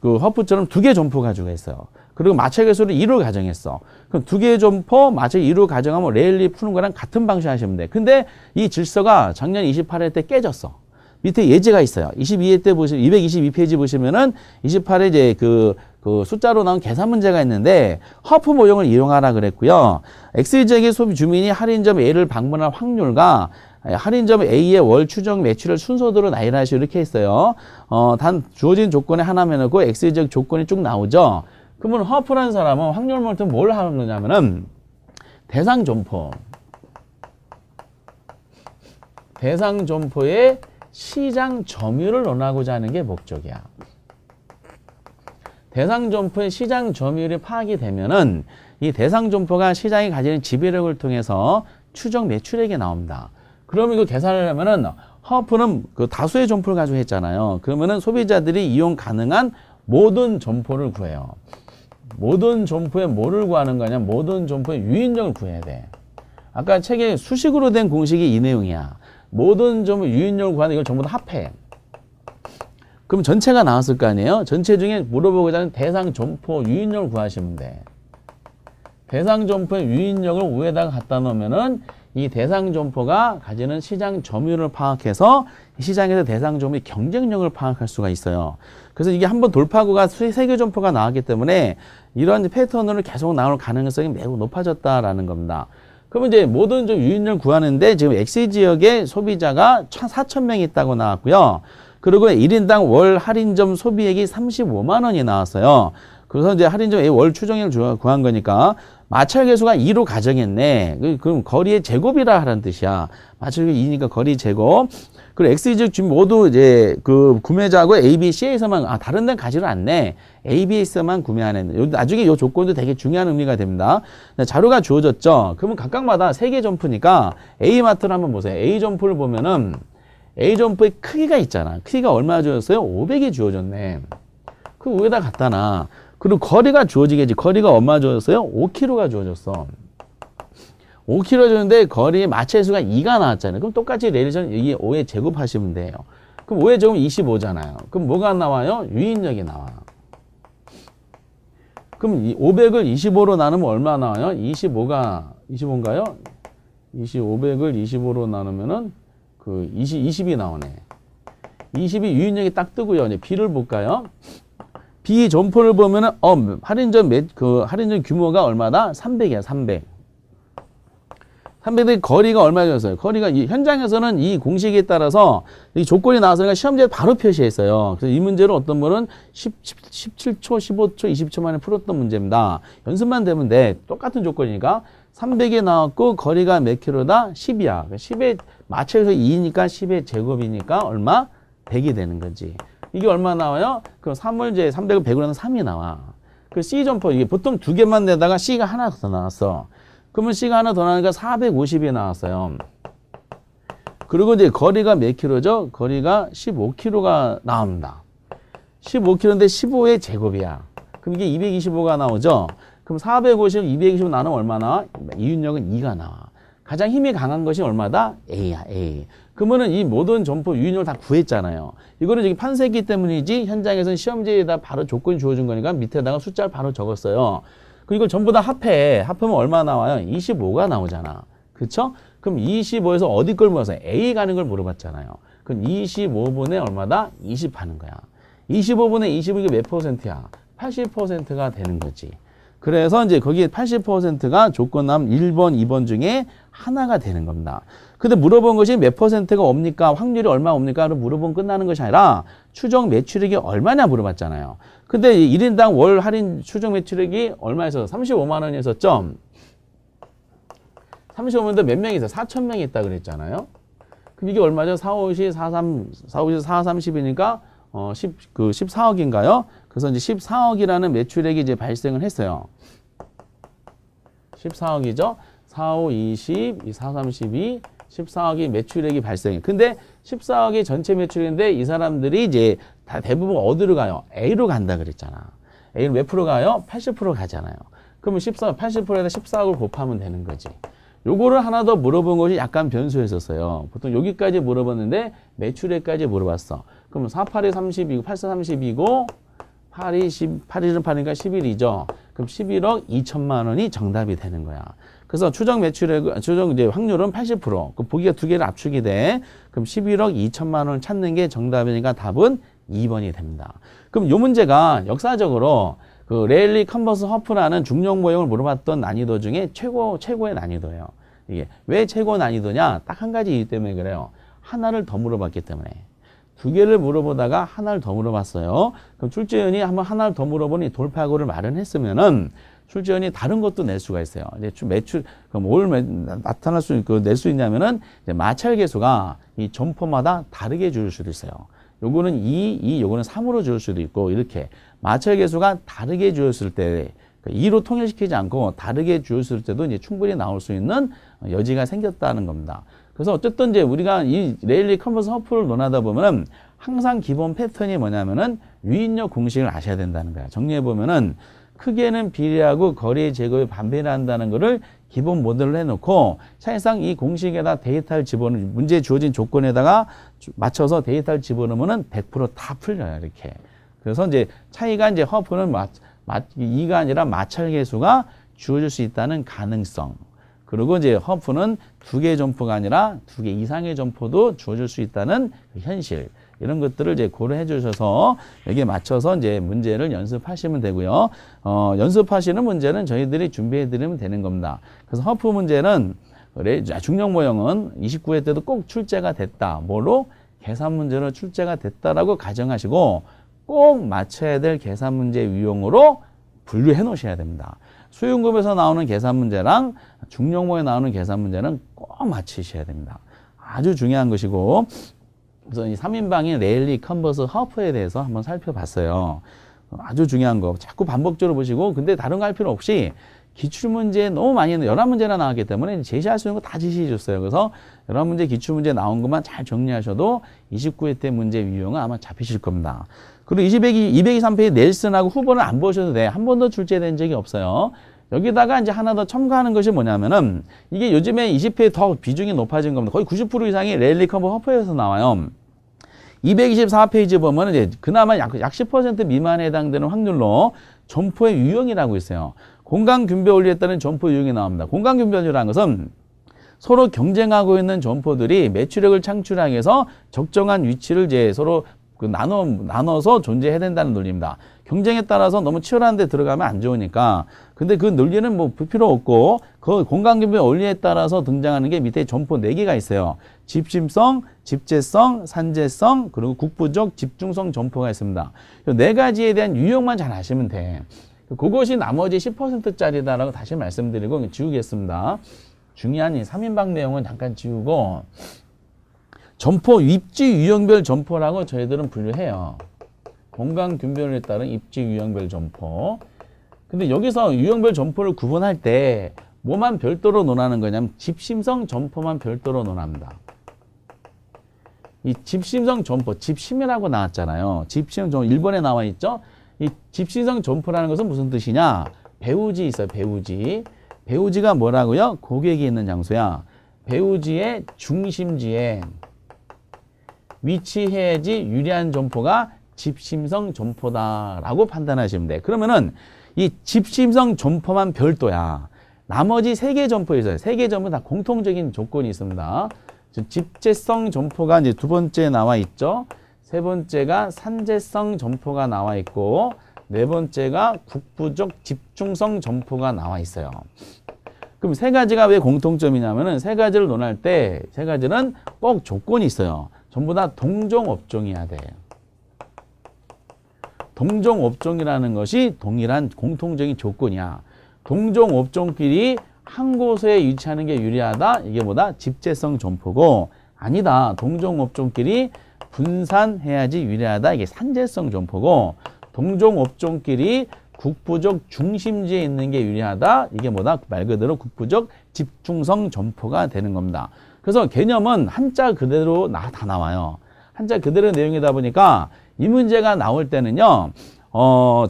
그 허프처럼 두 개 점포 가지고 했어요. 그리고 마찰계수를 2로 가정했어. 그럼 두 개의 점포 마찰 2로 가정하면 레일리 푸는 거랑 같은 방식 하시면 돼. 근데 이 질서가 작년 28회 때 깨졌어. 밑에 예제가 있어요. 22회 때 보시면 222페이지 보시면은 28회 이제 그 숫자로 나온 계산 문제가 있는데 허프 모형을 이용하라 그랬고요. X지역의 소비 주민이 할인점 A를 방문할 확률과 할인점 A의 월 추정 매출을 순서대로 나열하시오 이렇게 했어요. 단 주어진 조건에 하나만 넣고 X지역 조건이 쭉 나오죠. 그러면 허프라는 사람은 확률 모델은 뭘 하는 거냐면은 대상 점포의 시장 점유율을 논하고자 하는 게 목적이야. 대상 점포의 시장 점유율이 파악이 되면은 이 대상 점포가 시장이 가지는 지배력을 통해서 추정 매출액이 나옵니다. 그러면 이거 계산을 하면은 하워프는 그 다수의 점포를 가지고 했잖아요. 그러면은 소비자들이 이용 가능한 모든 점포를 구해요. 모든 점포에 뭐를 구하는 거냐? 모든 점포의 유인력을 구해야 돼. 아까 책에 수식으로 된 공식이 이 내용이야. 모든 점포 유인력을 구하는 이걸 전부 다 합해. 그럼 전체가 나왔을 거 아니에요? 전체 중에 물어보고자 하는 대상 점포 유인력을 구하시면 돼. 대상 점포의 유인력을 위에다가 갖다 놓으면은 이 대상 점포가 가지는 시장 점유율을 파악해서 시장에서 대상 점포의 경쟁력을 파악할 수가 있어요. 그래서 이게 한번 돌파구가 세개 점포가 나왔기 때문에 이런 패턴으로 계속 나올 가능성이 매우 높아졌다라는 겁니다. 그러면 이제 모든 좀 유인력을 구하는데 지금 X 지역에 소비자가 4,000명이 있다고 나왔고요. 그리고 1인당 월 할인점 소비액이 35만 원이 나왔어요. 그래서 이제 할인점 월 추정액을 구한 거니까 마찰 계수가 2로 가정했네. 그럼 거리의 제곱이라 하는 뜻이야. 마찰 계수 2니까 거리 제곱. 그리고 X 지역 지금 모두 이제 그 구매자하고 A, B, C에서만 다른 데는 가지를 않네. A, B에서만 구매하는. 나중에 이 조건도 되게 중요한 의미가 됩니다. 자료가 주어졌죠. 그러면 각각마다 3개 점포니까 A 마트를 한번 보세요. A 점포를 보면은 A 점포의 크기가 있잖아. 크기가 얼마나 주어졌어요? 500이 주어졌네. 그 위에다 갖다 놔. 그리고 거리가 주어지겠지. 거리가 얼마 주어졌어요? 5km가 주어졌어. 5km 주어졌는데 거리의 마찰수가 2가 나왔잖아요. 그럼 똑같이 레일전 이게 5에 제곱하시면 돼요. 그럼 5에 제곱은 25잖아요. 그럼 뭐가 나와요? 유인력이 나와. 그럼 500을 25로 나누면 얼마 나와요? 25인가요? 500을 25로 나누면은 그 20이 나오네. 20이 유인력이 딱 뜨고요. 이제 B를 볼까요? B 점포를 보면은 할인점 할인점 규모가 얼마다? 300이야. 300. 300의 거리가 얼마였어요? 거리가 현장에서는 이 공식에 따라서 이 조건이 나왔으니까 시험지에 바로 표시했어요. 그래서 이 문제를 어떤 분은 17초, 15초, 20초 만에 풀었던 문제입니다. 연습만 되면 돼. 똑같은 조건이니까 300이 나왔고 거리가 몇 킬로다? 10이야. 10의 마찰에서 2니까 10의 제곱이니까 얼마? 100이 되는 거지. 이게 얼마 나와요? 그럼 3을 300을 100으로 하면 3이 나와. 그 C 점포, 이게 보통 2개만 내다가 C가 하나 더 나왔어. 그러면 C가 하나 더 나오니까 450이 나왔어요. 그리고 이제 거리가 몇 킬로죠? 거리가 15킬로가 나옵니다. 15킬로인데 15의 제곱이야. 그럼 이게 225가 나오죠? 그럼 450, 225 나누면 얼마 나와? 이윤력은 2가 나와. 가장 힘이 강한 것이 얼마다? A야, A. 그러면은 이 모든 점포 유인력을 다 구했잖아요. 이거는 여기 판세기 때문이지 현장에서는 시험지에다 바로 조건이 주어진 거니까 밑에다가 숫자를 바로 적었어요. 그리고 이걸 전부 다 합해. 합하면 얼마 나와요? 25가 나오잖아. 그쵸? 그럼 25에서 어디 걸 물어봤어요? A 가는 걸 물어봤잖아요. 그럼 25분의 얼마다? 20 하는 거야. 25분의 20은 이게 몇 %야? 80%가 되는 거지. 그래서 이제 거기에 80%가 조건남 1번, 2번 중에 하나가 되는 겁니다. 근데 물어본 것이 몇 %가 옵니까? 확률이 얼마 옵니까? 를 물어보면 끝나는 것이 아니라 추정 매출액이 얼마냐 물어봤잖아요. 근데 1인당 월 할인 추정 매출액이 얼마였어? 35만 원이었었죠? 35만원인데 몇 명이 있어? 4,000명이 있다 그랬잖아요. 그럼 이게 얼마죠? 4, 5, 10, 4, 3, 4, 5, 4, 30이니까 14억인가요? 그래서 이제 14억이라는 매출액이 이제 발생을 했어요. 14억이죠? 4, 5, 20, 4, 32, 14억이 매출액이 발생해. 근데 14억이 전체 매출인데 이 사람들이 이제 다 대부분 어디로 가요? A로 간다 그랬잖아. A로 몇 프로 가요? 80% 가잖아요. 그러면 80%에다 14억을 곱하면 되는 거지. 요거를 하나 더 물어본 것이 약간 변수였었어요. 보통 여기까지 물어봤는데 매출액까지 물어봤어. 그럼 4, 8이 30이고 8, 4, 30이고 8이 10, 8이 8이니까 11이죠. 그럼 11억 2천만 원이 정답이 되는 거야. 그래서 추정 매출액, 추정 이제 확률은 80%. 그 보기가 두 개를 압축이 돼. 그럼 11억 2천만 원을 찾는 게 정답이니까 답은 2번이 됩니다. 그럼 요 문제가 역사적으로 그 레일리 컨버스 허프라는 중력 모형을 물어봤던 난이도 중에 최고의 난이도예요. 이게 왜 최고 난이도냐? 딱 한 가지 이유 때문에 그래요. 하나를 더 물어봤기 때문에. 두 개를 물어보다가 하나를 더 물어봤어요. 그럼 출제원이 한번 하나를 더 물어보니 돌파구를 마련했으면은 출제원이 다른 것도 낼 수가 있어요. 이제 매출, 그럼 뭘 나타날 수, 낼 수 있냐면은 이제 마찰 계수가 이 점포마다 다르게 줄 수도 있어요. 요거는 2, 요거는 3으로 주을 수도 있고 이렇게 마찰 계수가 다르게 주었을 때 2로 통일시키지 않고 다르게 주었을 때도 이제 충분히 나올 수 있는 여지가 생겼다는 겁니다. 그래서 어쨌든 이제 우리가 이 레일리 컨버스 허프를 논하다 보면은 항상 기본 패턴이 뭐냐면은 유인력 공식을 아셔야 된다는 거야. 정리해 보면은 크게는 비례하고 거리의 제곱에 반비례한다는 거를 기본 모델로 해놓고 사실상 이 공식에다 데이터를 집어넣으면 문제에 주어진 조건에다가 맞춰서 데이터를 집어넣으면은 100%다 풀려요. 이렇게. 그래서 이제 차이가 이제 허프는 2가 아니라 마찰 계수가 주어질 수 있다는 가능성. 그리고 이제 허프는 2개의 점포가 아니라 2개 이상의 점포도 주어질 수 있다는 그 현실. 이런 것들을 이제 고려해 주셔서 여기에 맞춰서 이제 문제를 연습하시면 되고요. 연습하시는 문제는 저희들이 준비해 드리면 되는 겁니다. 그래서 허프 문제는 중력 모형은 29회 때도 꼭 출제가 됐다. 뭐로? 계산 문제로 출제가 됐다라고 가정하시고 꼭 맞춰야 될 계산 문제 유형으로 분류해 놓으셔야 됩니다. 수용급에서 나오는 계산 문제랑 중력모에 나오는 계산 문제는 꼭 맞추셔야 됩니다. 아주 중요한 것이고, 그래서 이 3인방인 레일리, 컨버스, 허프에 대해서 한번 살펴봤어요. 아주 중요한 거 자꾸 반복적으로 보시고, 근데 다른 거 할 필요 없이 기출문제 너무 많이 11문제나 나왔기 때문에 제시할 수 있는 거 다 제시해 줬어요. 그래서 11문제 기출문제 나온 것만 잘 정리하셔도 29회 때 문제 유형은 아마 잡히실 겁니다. 그리고 223페이지 넬슨하고 후보는 안 보셔도 돼. 한 번도 출제된 적이 없어요. 여기다가 이제 하나 더 첨가하는 것이 뭐냐면은 이게 요즘에 20회에 더 비중이 높아진 겁니다. 거의 90% 이상이 레일리, 컨버스, 허프에서 나와요. 224페이지 보면은 이제 그나마 약 10% 미만에 해당되는 확률로 점포의 유형이라고 있어요. 공간균배 원리에 따른 점포 유형이 나옵니다. 공간균배 원리라는 것은 서로 경쟁하고 있는 점포들이 매출액을 창출하기 위해서 적정한 위치를 이제 서로 나눠서 존재해야 된다는 논리입니다. 경쟁에 따라서 너무 치열한 데 들어가면 안 좋으니까. 근데 그 논리는 뭐 필요 없고 그 공간균배 원리에 따라서 등장하는 게 밑에 점포 4개가 있어요. 집심성, 집재성, 산재성, 그리고 국부적 집중성 점포가 있습니다. 이 4가지에 대한 유형만 잘 아시면 돼. 그것이 나머지 10%짜리다라고 다시 말씀드리고 지우겠습니다. 중요한 이 3인방 내용은 잠깐 지우고 점포 입지 유형별 점포라고 저희들은 분류해요. 공간균배에 따른 입지 유형별 점포. 근데 여기서 유형별 점포를 구분할 때 뭐만 별도로 논하는 거냐면 집심성 점포만 별도로 논합니다. 이 집심성 점포, 집심이라고 나왔잖아요. 집심 점포 1번에 나와 있죠. 이 집심성 점포라는 것은 무슨 뜻이냐? 배우지 있어요. 배우지. 배우지가 뭐라고요? 고객이 있는 장소야. 배우지의 중심지에 위치해야지 유리한 점포가 집심성 점포다라고 판단하시면 돼. 그러면은 이 집심성 점포만 별도야. 나머지 3개 점포에 있어요. 3개 점포 다 공통적인 조건이 있습니다. 집재성 점포가 이제 2번째 나와 있죠. 3번째가 산재성 점포가 나와 있고 4번째가 국부적 집중성 점포가 나와 있어요. 그럼 3가지가 왜 공통점이냐면은 3가지를 논할 때 3가지는 꼭 조건이 있어요. 전부 다 동종업종이어야 돼. 동종업종이라는 것이 동일한 공통적인 조건이야. 동종업종끼리 한 곳에 위치하는 게 유리하다. 이게 뭐다? 집재성 점포고 아니다. 동종업종끼리 분산해야지 유리하다. 이게 산재성 점포고 동종업종끼리 국부적 중심지에 있는 게 유리하다. 이게 뭐다? 말 그대로 국부적 집중성 점포가 되는 겁니다. 그래서 개념은 한자 그대로 다 나와요. 한자 그대로 내용이다 보니까 이 문제가 나올 때는요,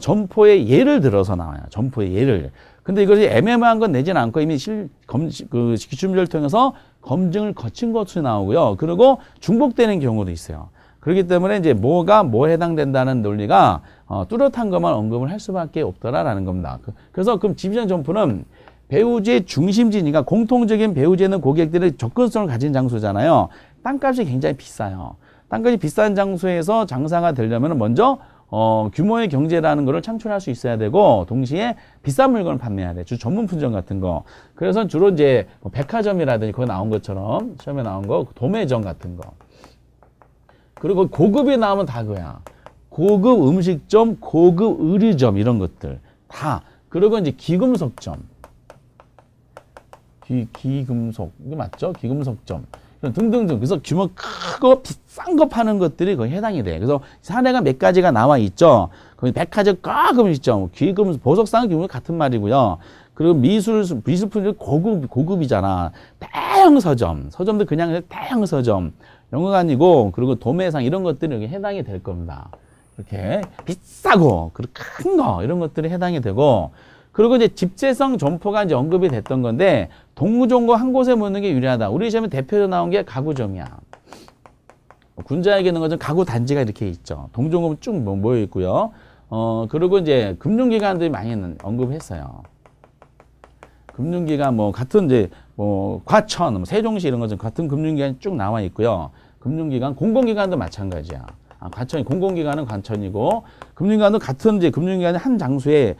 점포의 예를 들어서 나와요. 점포의 예를. 근데 이것이 애매모호한 건 내지는 않고 이미 기출문제를 통해서 검증을 거친 것으로 나오고요. 그리고 중복되는 경우도 있어요. 그렇기 때문에 이제 뭐가 뭐에 해당된다는 논리가 뚜렷한 것만 언급을 할 수밖에 없더라라는 겁니다. 그래서 그럼 집중 점포는 배우지의 중심지니까 공통적인 배우지에는 고객들의 접근성을 가진 장소잖아요. 땅값이 굉장히 비싸요. 땅값이 비싼 장소에서 장사가 되려면 먼저 규모의 경제라는 것을 창출할 수 있어야 되고 동시에 비싼 물건을 판매해야 돼. 주 전문 품종 같은 거. 그래서 주로 이제 백화점이라든지 거기 나온 것처럼 시험에 나온 거 도매점 같은 거. 그리고 고급이 나오면 다 그거야. 고급 음식점, 고급 의류점 이런 것들 다. 그리고 이제 기금속점. 기금속 이게 맞죠? 기금속점. 등등등. 그래서 규모 크고 비싼 거 파는 것들이 거의 해당이 돼. 그래서 사례가 몇 가지가 나와 있죠. 거기 백화점 가끔 있죠. 뭐 귀금, 보석상 규모 같은 말이고요. 그리고 미술품들 고급이잖아. 대형 서점도 그냥 대형 서점. 영화관이고, 그리고 도매상 이런 것들이 여기 해당이 될 겁니다. 이렇게 비싸고, 그리고 큰 거, 이런 것들이 해당이 되고, 그리고 이제 집재성 점포가 이제 언급이 됐던 건데, 동구종고 한 곳에 모이는 게 유리하다. 우리 시험에 대표로 나온 게 가구점이야. 군자에게는 것은 가구 단지가 이렇게 있죠. 동종업은 쭉 모여 있고요. 그리고 이제 금융기관들이 많이 언급했어요. 금융기관 같은 이제 과천, 세종시 이런 것은 같은 금융기관이 쭉 나와 있고요. 금융기관, 공공기관도 마찬가지야. 과천이 공공기관은 과천이고 금융기관도 같은 이제 금융기관이 한 장소에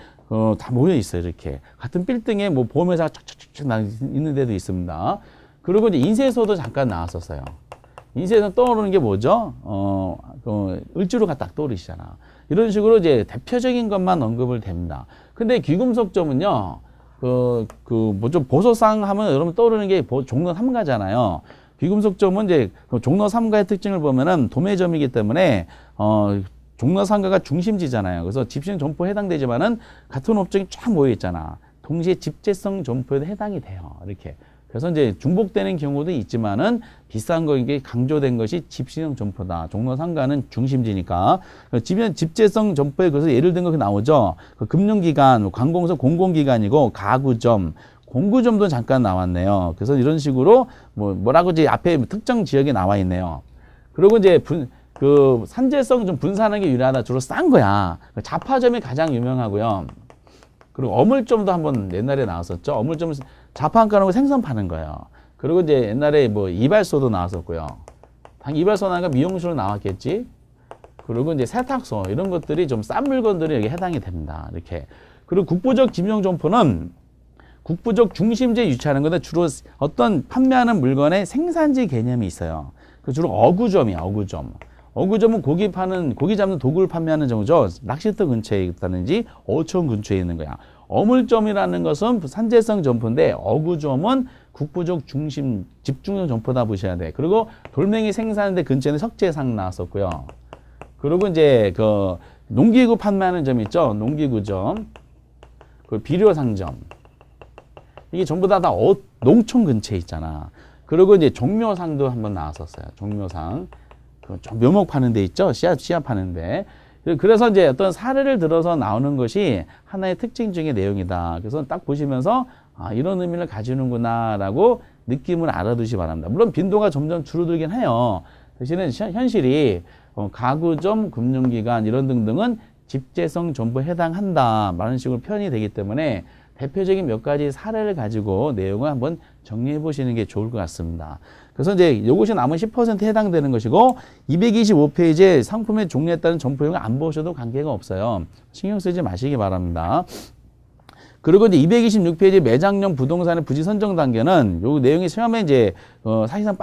다 모여 있어요. 이렇게 같은 빌딩에 보험회사가 쫙쫙쫙 있는 데도 있습니다. 그리고 이제 인쇄소도 잠깐 나왔었어요. 인쇄소 떠오르는 게 뭐죠? 을지로가 딱 떠오르시잖아. 이런 식으로 이제 대표적인 것만 언급을 됩니다. 근데 귀금속점은요, 좀 보소상 하면 여러분 떠오르는 게 종로 3가잖아요. 귀금속점은 이제 종로 3가의 특징을 보면은 도매점이기 때문에, 종로 3가가 중심지잖아요. 그래서 집시형 점포에 해당되지만은 같은 업종이 쫙 모여 있잖아. 동시에 집재성 점포에도 해당이 돼요. 이렇게. 그래서 이제 중복되는 경우도 있지만은 비싼 거 이게 강조된 것이 집시형 점포다. 종로 3가는 중심지니까. 집재성 점포에 그래서 예를 든 거 나오죠. 금융기관, 관공서 공공기관이고 가구점, 공구점도 잠깐 나왔네요. 그래서 이런 식으로 뭐라고 이제 앞에 특정 지역에 나와 있네요. 그리고 이제 산재성 좀 분산하는 게 유리하다. 주로 싼 거야. 자파점이 가장 유명하고요. 그리고 어물점도 한번 옛날에 나왔었죠. 어물점은 자판 까놓고 생선 파는 거예요. 그리고 이제 옛날에 이발소도 나왔었고요. 당 이발소 나니까 미용실로 나왔겠지. 그리고 이제 세탁소 이런 것들이 좀 싼 물건들이 여기 해당이 됩니다. 이렇게. 그리고 국부적 집용 점포는 국부적 중심지에 위치하는 건데 주로 어떤 판매하는 물건의 생산지 개념이 있어요. 주로 어구점이야, 어구점. 어구점은 고기 잡는 도구를 판매하는 정도죠. 낚시터 근처에 있다든지 어촌 근처에 있는 거야. 어물점이라는 것은 산재성 점포인데 어구점은 국부적 집중형 점포다 보셔야 돼. 그리고 돌멩이 생산대 근처에는 석재상 나왔었고요. 그리고 이제 농기구 판매하는 점 있죠. 농기구점. 비료상점. 이게 전부 다 농촌 근처에 있잖아. 그리고 이제 종묘상도 한번 나왔었어요. 종묘상. 묘목 파는 데 있죠. 씨앗 파는 데. 그래서 이제 어떤 사례를 들어서 나오는 것이 하나의 특징 중의 내용이다. 그래서 딱 보시면서 이런 의미를 가지는구나 라고 느낌을 알아두시기 바랍니다. 물론 빈도가 점점 줄어들긴 해요. 대신에 현실이 가구점, 금융기관 이런 등등은 집재성 점포에 해당한다. 라는 식으로 표현이 되기 때문에 대표적인 몇 가지 사례를 가지고 내용을 한번 정리해 보시는 게 좋을 것 같습니다. 그래서 이제 이것이 남은 10%에 해당되는 것이고 225페이지에 상품의 종류에 따른 점포용을 안 보셔도 관계가 없어요. 신경 쓰지 마시기 바랍니다. 그리고 이제 226페이지 매장용 부동산의 부지 선정 단계는 요 내용이 처음에 이제 사실상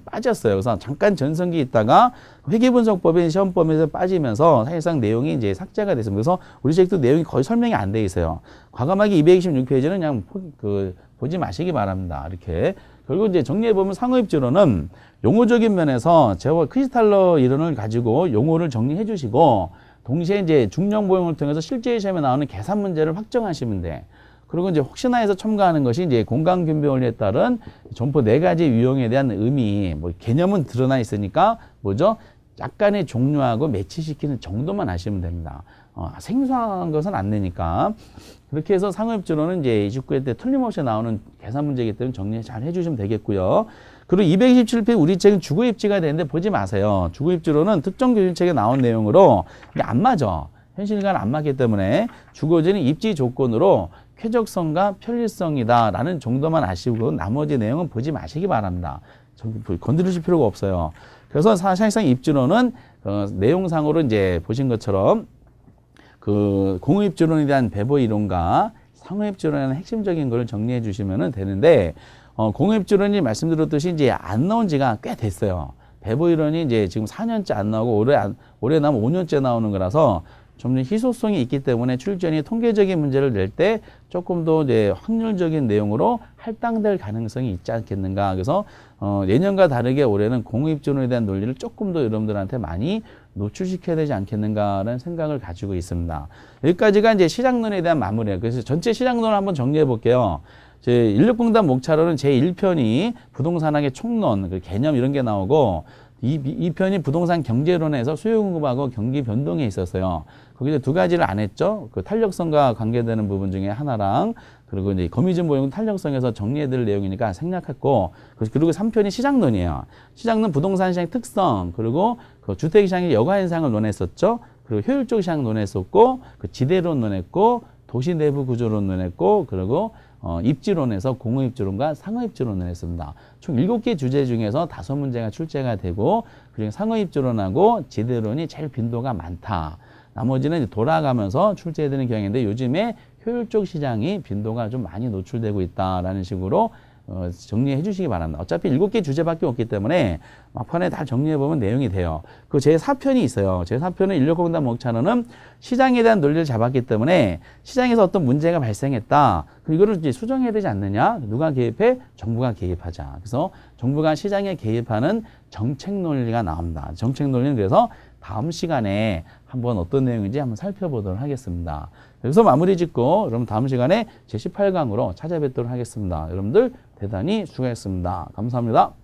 빠졌어요. 그래서 잠깐 전성기 있다가 회계분석법인 시험범위에서 빠지면서 사실상 내용이 이제 삭제가 됐습니다. 그래서 우리 책도 내용이 거의 설명이 안 돼 있어요. 과감하게 226페이지는 그냥 보지 마시기 바랍니다. 이렇게. 그리고 이제 정리해보면 상호입지로는 용어적인 면에서 제가 크리스탈러 이론을 가지고 용어를 정리해 주시고 동시에 이제 중령보용을 통해서 실제 시험에 나오는 계산 문제를 확정하시면 돼. 그리고 이제 혹시나 해서 첨가하는 것이 이제 공간균배 원리에 따른 점포 4가지 유형에 대한 의미, 개념은 드러나 있으니까 뭐죠? 약간의 종류하고 매치시키는 정도만 아시면 됩니다. 생소한 것은 안 되니까. 그렇게 해서 상호입지로는 이제 29회 때 틀림없이 나오는 계산 문제이기 때문에 정리 잘 해주시면 되겠고요. 그리고 227페이지 우리 책은 주거입지가 되는데 보지 마세요. 주거입지로는 특정 교육책에 나온 내용으로 이게 안 맞아. 현실과는 안 맞기 때문에 주거지는 입지 조건으로 쾌적성과 편리성이다 라는 정도만 아시고 나머지 내용은 보지 마시기 바랍니다. 건드리실 필요가 없어요. 그래서 사실상 입지로는 내용상으로 이제 보신 것처럼 공유입지론에 대한 배보 이론과 상호입지론의 핵심적인 걸 정리해 주시면 되는데 공유입지론이 말씀드렸듯이 이제 안 나온 지가 꽤 됐어요. 배보 이론이 이제 지금 4년째 안 나오고 올해 나오면 5년째 나오는 거라서 좀 희소성이 있기 때문에 출전이 통계적인 문제를 낼 때 조금 더 이제 확률적인 내용으로 할당될 가능성이 있지 않겠는가. 그래서 예년과 다르게 올해는 공입지론에 대한 논리를 조금 더 여러분들한테 많이 노출시켜야 되지 않겠는가라는 생각을 가지고 있습니다. 여기까지가 이제 시장론에 대한 마무리예요. 그래서 전체 시장론을 한번 정리해 볼게요. 인력공단 목차로는 제1편이 부동산학의 총론, 그 개념 이런 게 나오고 이 편이 부동산 경제론에서 수요 공급하고 경기 변동에 있었어요. 거기서 두 가지를 안 했죠. 그 탄력성과 관계되는 부분 중에 하나랑 그리고 이제 거미줄 모형 탄력성에서 정리해드릴 내용이니까 생략했고 그리고 3편이 시장론이에요. 시장론 부동산 시장 특성 그리고 그 주택 시장의 여가 현상을 논했었죠. 그리고 효율적 시장 논했었고 그 지대론 논했고 도시 내부 구조론 논했고 그리고 입지론에서 공허입지론과 상허입지론을 했습니다. 총 7개 주제 중에서 5문제가 출제가 되고 그리고 상허입지론하고 지대론이 제일 빈도가 많다. 나머지는 이제 돌아가면서 출제되는 경향인데 요즘에 효율적 시장이 빈도가 좀 많이 노출되고 있다라는 식으로 정리해 주시기 바랍니다. 어차피 7개 주제밖에 없기 때문에 막판에 다 정리해 보면 내용이 돼요. 그 제4편이 있어요. 제4편은 인력공단 목차로는 시장에 대한 논리를 잡았기 때문에 시장에서 어떤 문제가 발생했다. 이거를 이제 수정해야 되지 않느냐? 누가 개입해? 정부가 개입하자. 그래서 정부가 시장에 개입하는 정책 논리가 나옵니다. 정책 논리는 그래서 다음 시간에 한번 어떤 내용인지 한번 살펴보도록 하겠습니다. 여기서 마무리 짓고 여러분 다음 시간에 제18강으로 찾아뵙도록 하겠습니다. 여러분들 대단히 수고했습니다. 감사합니다.